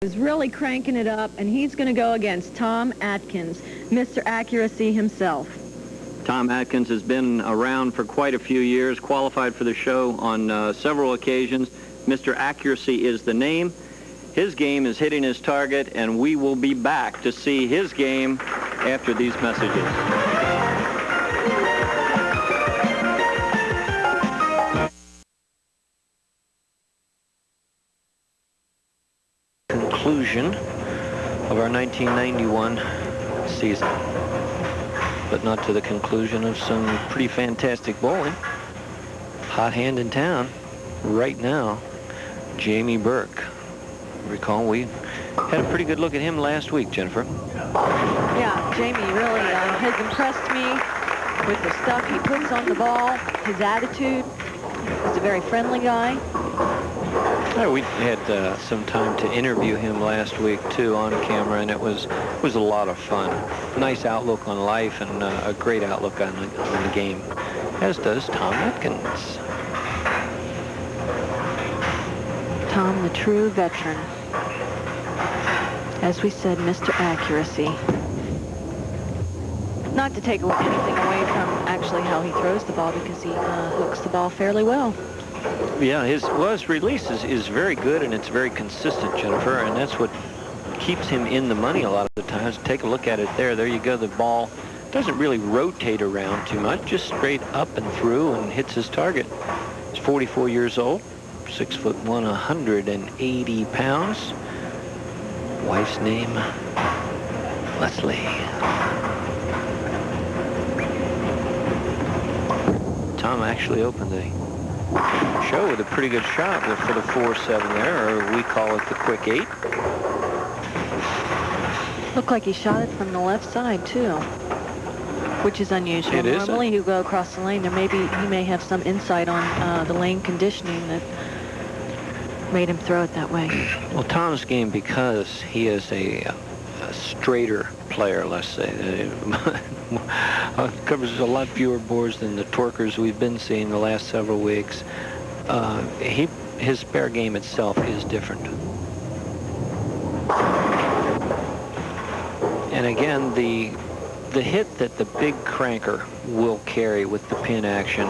Is really cranking it up, and he's going to go against Tom Atkins, Mr. Accuracy himself. Tom Atkins has been around for quite a few years, qualified for the show on several occasions. Mr. Accuracy is the name. His game is hitting his target, and we will be back to see his game after these messages. Conclusion of our 1991 season, but not to the conclusion of some pretty fantastic bowling. Hot hand in town right now, Jamie Burke. Recall we had a pretty good look at him last week, Jennifer. Yeah, Jamie really has impressed me with the stuff he puts on the ball, his attitude. He's a very friendly guy. Yeah, we had some time to interview him last week too on camera, and it was a lot of fun. Nice outlook on life and a great outlook on the game, as does Tom Atkins. Tom, the true veteran. As we said, Mr. Accuracy. Not to take anything away from actually how he throws the ball, because he hooks the ball fairly well. Yeah, his release is very good, and it's very consistent, Jennifer, and that's what keeps him in the money a lot of the times. Take a look at it there. There you go. The ball doesn't really rotate around too much, just straight up and through, and hits his target. He's 44 years old, 6'1", 180 pounds. Wife's name, Leslie. Tom actually opened the show with a pretty good shot for the 4-7 there, or we call it the quick 8. Looked like he shot it from the left side too, which is unusual. It is. Normally you go across the lane. He may have some insight on the lane conditioning that made him throw it that way. Well, Tom's game, because he is a straighter player, let's say, covers a lot fewer boards than the torquers we've been seeing the last several weeks. His spare game itself is different. And again, the hit that the big cranker will carry with the pin action,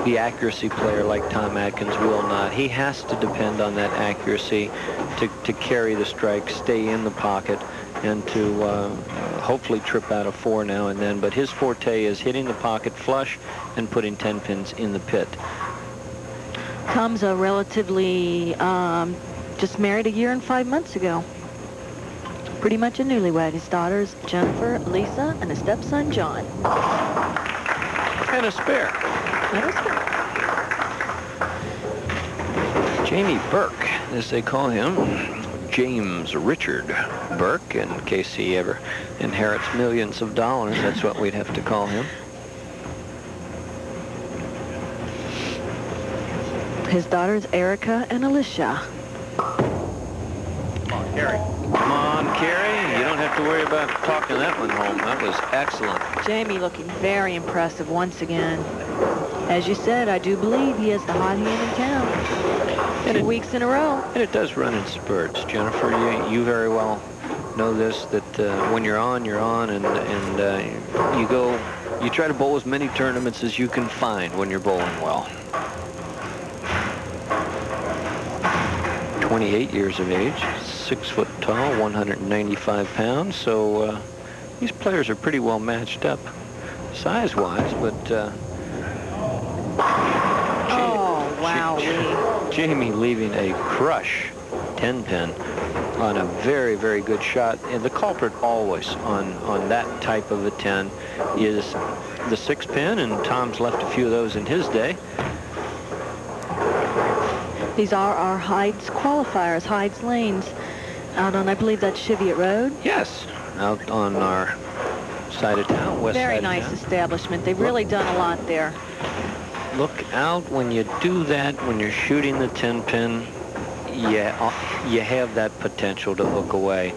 the accuracy player like Tom Atkins will not. He has to depend on that accuracy to carry the strike, stay in the pocket, and to hopefully trip out a 4 now and then. But his forte is hitting the pocket flush and putting 10 pins in the pit. Tom's a relatively just married a year and 5 months ago. Pretty much a newlywed. His daughters, Jennifer, Lisa, and a stepson, John. And a spare. And a spare. Jamie Burke, as they call him. James Richard Burke, in case he ever inherits millions of dollars. That's what we'd have to call him. His daughters, Erica and Alicia. Come on, Carrie. Come on, Carrie. You don't have to worry about talking that one home. That was excellent. Jamie looking very impressive once again. As you said, I do believe he is the hot hand in town. 2 weeks in a row. And it does run in spurts, Jennifer. You very well know this, that when you're on, and you try to bowl as many tournaments as you can find when you're bowling well. 28 years of age, 6 foot tall, 195 pounds. So these players are pretty well matched up size-wise, but oh, wow. Jamie leaving a crush 10-pin on a very, very good shot. And the culprit always on that type of a 10 is the 6-pin, and Tom's left a few of those in his day. These are our Hyde's qualifiers, Hyde's lanes, out on, I believe that's Cheviot Road. Yes, out on our side of town, west side of town. Very nice establishment. They've really done a lot there. Look out when you do that, when you're shooting the 10-pin, you have that potential to hook away.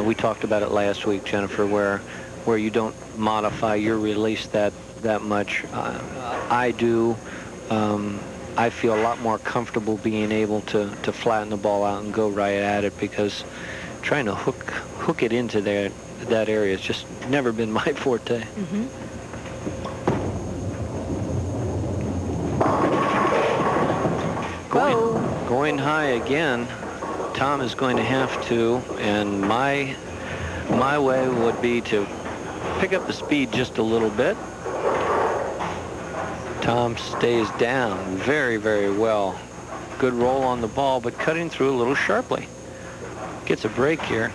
We talked about it last week, Jennifer, where you don't modify your release that much. I do. I feel a lot more comfortable being able to flatten the ball out and go right at it, because trying to hook it into that area has just never been my forte. Mm-hmm. Going high again. Tom is going to have to, and my way would be to pick up the speed just a little bit. Tom stays down very, very well. Good roll on the ball, but cutting through a little sharply. Gets a break here,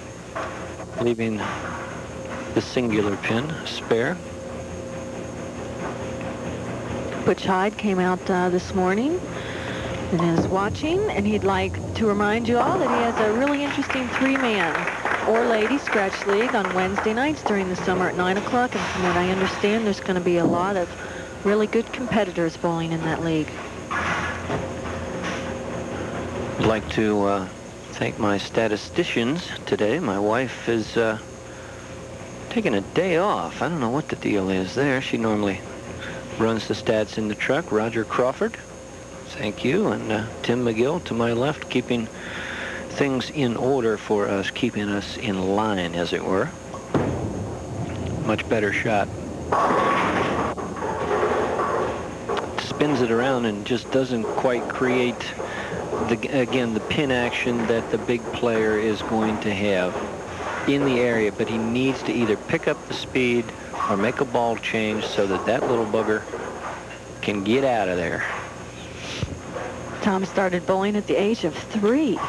leaving the singular pin spare. Butch Hyde came out this morning and is watching, and he'd like to remind you all that he has a really interesting 3-man or lady scratch league on Wednesday nights during the summer at 9 o'clock, and from what I understand, there's going to be a lot of really good competitors bowling in that league. I'd like to thank my statisticians today. My wife is taking a day off. I don't know what the deal is there. She normally runs the stats in the truck. Roger Crawford, thank you, and Tim McGill to my left, keeping things in order for us, keeping us in line, as it were. Much better shot. Spins it around and just doesn't quite create the pin action that the big player is going to have in the area, but he needs to either pick up the speed or make a ball change so that little bugger can get out of there. Tom started bowling at the age of 3.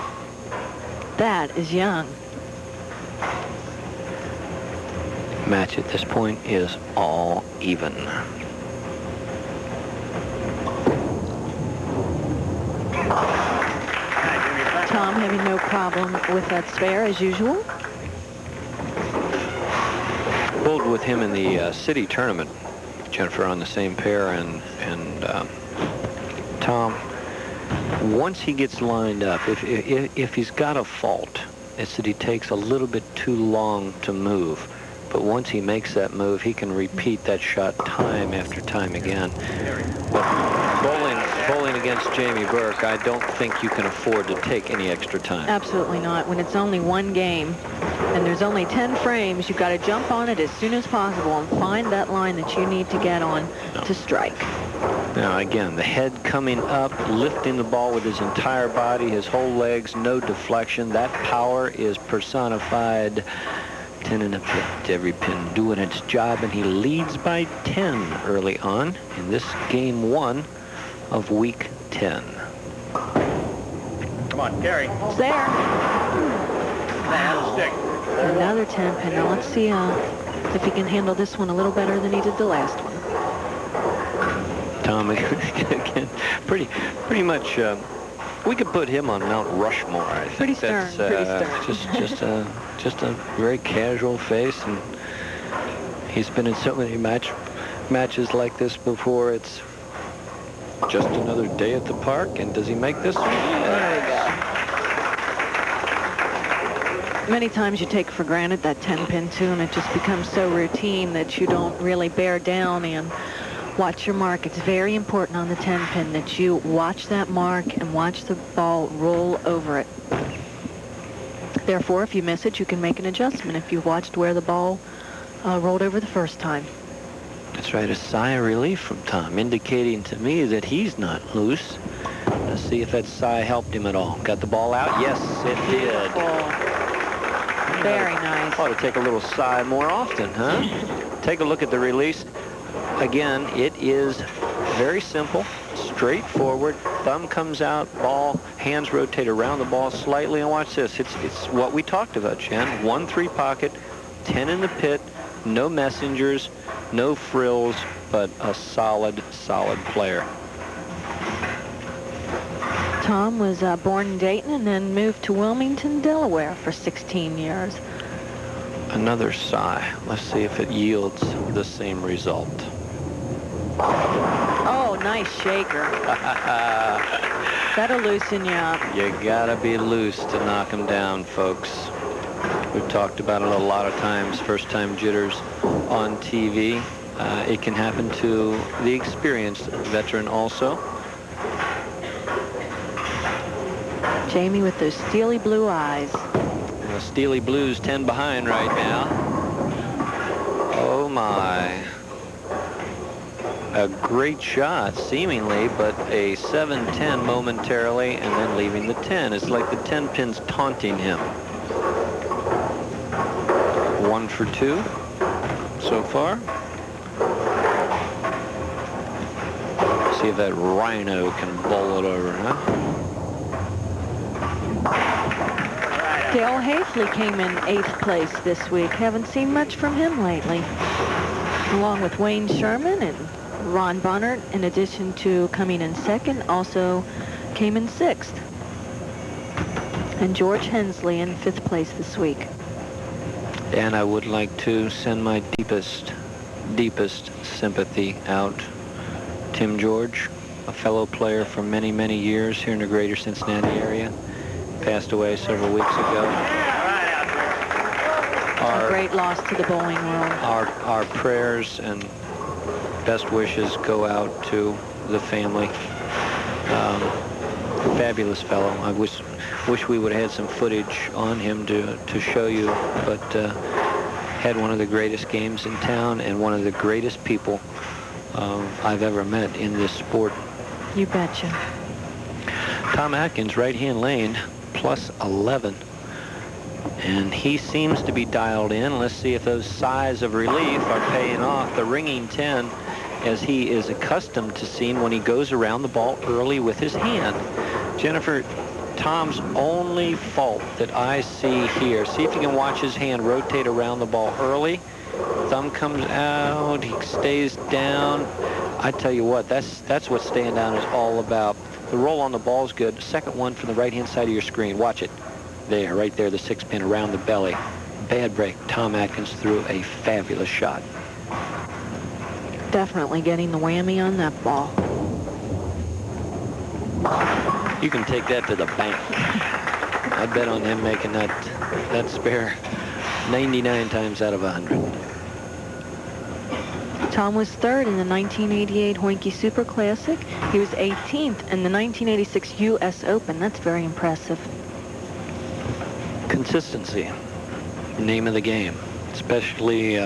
That is young. Match at this point is all even. Tom having no problem with that spare as usual. Bowled with him in the city tournament, Jennifer, on the same pair, and Tom, once he gets lined up, if he's got a fault, it's that he takes a little bit too long to move. But once he makes that move, he can repeat that shot time after time again. But bowling against Jamie Burke, I don't think you can afford to take any extra time. Absolutely not. When it's only one game and there's only 10 frames, you've got to jump on it as soon as possible and find that line that you need to get on to strike. Now, again, the head coming up, lifting the ball with his entire body, his whole legs, no deflection. That power is personified. 10 in a pit, every pin doing its job, and he leads by 10 early on in this game 1 of week 10. Come on, Gary. It's there. Stick. Another 10 pin. Now let's see if he can handle this one a little better than he did the last one. Tom, again, pretty much. We could put him on Mount Rushmore. I think pretty stern. Just a very casual face, and he's been in so many matches like this before. It's just another day at the park, and does he make this one? There we go. Many times you take for granted that 10 pin too, and it just becomes so routine that you don't really bear down and watch your mark. It's very important on the 10 pin that you watch that mark and watch the ball roll over it. Therefore, if you miss it, you can make an adjustment if you've watched where the ball rolled over the first time. That's right, a sigh of relief from Tom, indicating to me that he's not loose. Let's see if that sigh helped him at all. Got the ball out? Yes, it did. Very nice. Ought to take a little sigh more often, huh? Take a look at the release. Again, it is very simple, straightforward. Thumb comes out, ball, hands rotate around the ball slightly, and watch this. It's what we talked about, Jen. 1-3 pocket, 10 in the pit, no messengers, no frills, but a solid player. Tom was born in Dayton and then moved to Wilmington, Delaware for 16 years. Another sigh. Let's see if it yields the same result. Oh, nice shaker. That'll loosen you up. You gotta be loose to knock them down, folks. We've talked about it a lot of times, first-time jitters on TV. It can happen to the experienced veteran also. Jamie with those steely blue eyes. The Steely Blues 10 behind right now. Oh my. A great shot, seemingly, but a 7-10 momentarily, and then leaving the 10. It's like the 10 pin's taunting him. 1 for 2 so far. See if that Rhino can bowl it over, huh? Dale Hafley came in 8th place this week. Haven't seen much from him lately. Along with Wayne Sherman and Ron Bonner, in addition to coming in 2nd, also came in 6th. And George Hensley in 5th place this week. And I would like to send my deepest sympathy out. Tim George, a fellow player for many, many years here in the greater Cincinnati area, passed away several weeks ago. A great loss to the bowling world. Our prayers and best wishes go out to the family. Fabulous fellow. I wish we would have had some footage on him to show you, but had one of the greatest games in town and one of the greatest people I've ever met in this sport. You betcha. Tom Atkins, right-hand lane, plus 11. And he seems to be dialed in. Let's see if those sighs of relief are paying off. The ringing 10, as he is accustomed to seeing when he goes around the ball early with his hand. Jennifer, Tom's only fault that I see here, see if you can watch his hand rotate around the ball early. Thumb comes out, he stays down. I tell you what, that's what staying down is all about. The roll on the ball is good. Second one from the right-hand side of your screen. Watch it. There, right there, the 6-pin around the belly. Bad break. Tom Atkins threw a fabulous shot. Definitely getting the whammy on that ball. You can take that to the bank. I bet on him making that spare 99 times out of 100. Tom was 3rd in the 1988 Hoinky Super Classic. He was 18th in the 1986 U.S. Open. That's very impressive. Consistency, name of the game, especially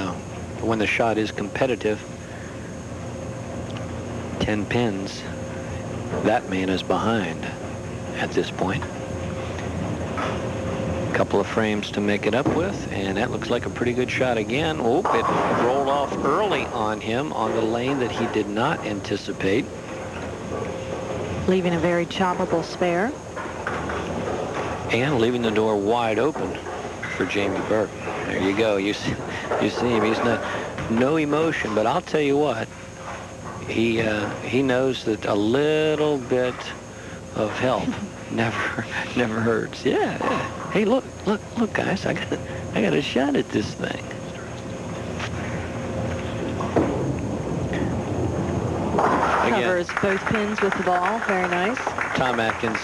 when the shot is competitive. 10 pins. That man is behind at this point. Couple of frames to make it up with, and that looks like a pretty good shot again. Oh, it rolled off early on him on the lane that he did not anticipate. Leaving a very choppable spare. And leaving the door wide open for Jamie Burke. There you go. You see him. He's no emotion, but I'll tell you what. He knows that a little bit of help never hurts. Yeah. Hey, look, guys. I got a shot at this thing. Covers both pins with the ball. Very nice. Tom Atkins,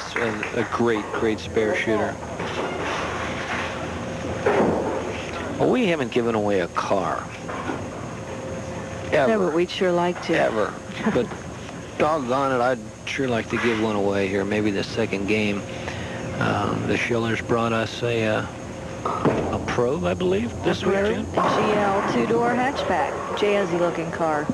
a great spare shooter. Well, we haven't given away a car. Ever. Yeah, but we'd sure like to. Ever. But doggone it, I'd sure like to give one away here. Maybe the second game. The Schillers brought us a Probe, I believe, this weekend. A GL 2-door hatchback. Jazzy looking car.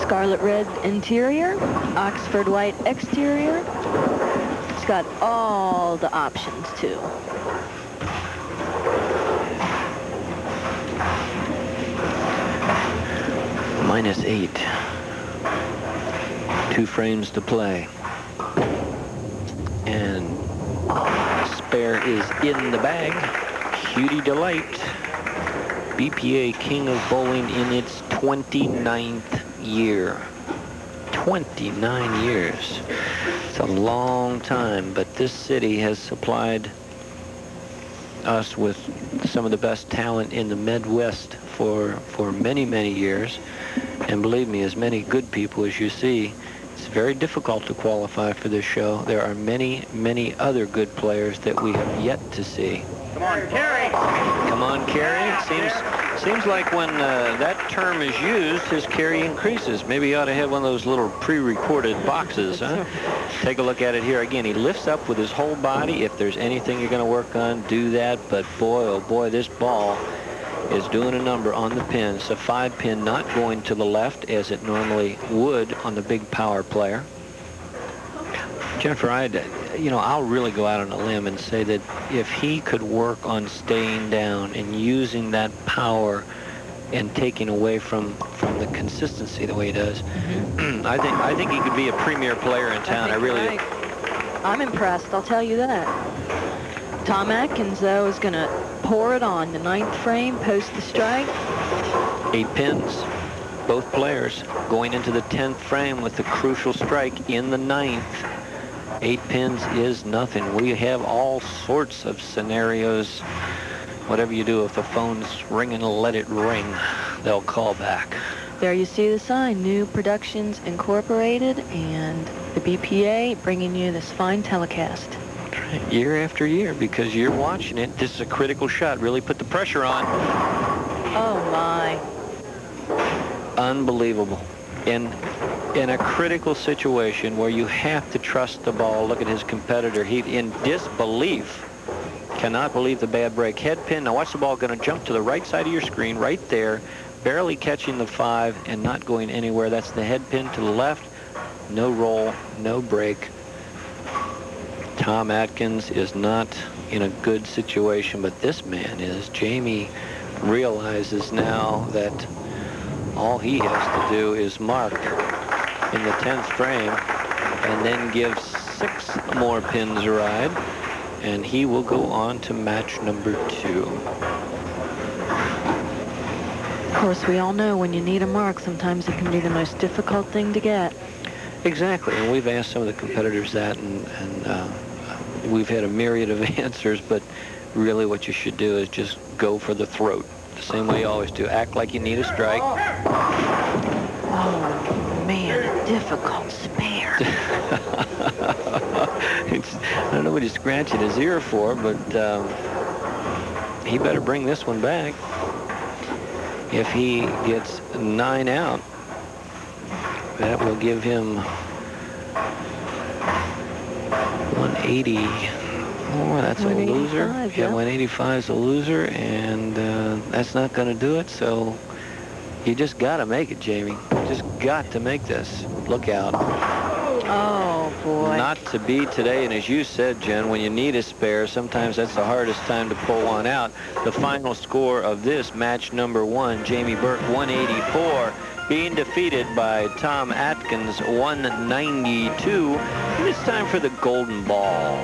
Scarlet red interior, Oxford white exterior. It's got all the options too. -8. 2 frames to play. And spare is in the bag. Hudy Delight. BPA King of Bowling in its 29th year. 29 years. It's a long time, but this city has supplied us with some of the best talent in the Midwest for many years. And believe me, as many good people as you see, it's very difficult to qualify for this show. There are many other good players that we have yet to see. Come on, carry. Come on, carry. Seems like when that term is used, his carry increases. Maybe he ought to have one of those little pre-recorded boxes, huh? Take a look at it here again. He lifts up with his whole body. If there's anything you're going to work on, do that. But boy, oh boy, this ball is doing a number on the pin. It's a 5-pin, not going to the left as it normally would on the big power player. Jennifer, I'll really go out on a limb and say that if he could work on staying down and using that power and taking away from the consistency the way he does, I think he could be a premier player in town. I really do. I'm impressed, I'll tell you that. Tom Atkins, though, is going to pour it on the 9th frame, post the strike. 8 pins. Both players going into the 10th frame with the crucial strike in the 9th. 8 pins is nothing. We have all sorts of scenarios. Whatever you do, if the phone's ringing, let it ring. They'll call back. There you see the sign, New Productions Incorporated, and the BPA bringing you this fine telecast. Right. Year after year, because you're watching it. This is a critical shot. Really put the pressure on. Oh, my. Unbelievable. In a critical situation where you have to trust the ball, look at his competitor. He, in disbelief, cannot believe the bad break. Head pin. Now watch the ball going to jump to the right side of your screen, right there, barely catching the 5 and not going anywhere. That's the head pin to the left. No roll, no break. Tom Atkins is not in a good situation, but this man is. Jamie realizes now that all he has to do is mark in the 10th frame and then give 6 more pins a ride, and he will go on to match number 2. Of course, we all know when you need a mark, sometimes it can be the most difficult thing to get. Exactly, and we've asked some of the competitors that, and we've had a myriad of answers, but really what you should do is just go for the throat. The same way you always do. Act like you need a strike. Oh, man, a difficult spare. I don't know what he's scratching his ear for, but he better bring this one back. If he gets 9 out, that will give him 180. Oh, that's a loser. Yeah, 185 is a loser, and that's not going to do it. So you just got to make it, Jamie. Just got to make this. Look out. Oh, boy. Not to be today, and as you said, Jen, when you need a spare, sometimes that's the hardest time to pull one out. The final score of this match number 1, Jamie Burke 184, being defeated by Tom Atkins 192. And it's time for the golden ball.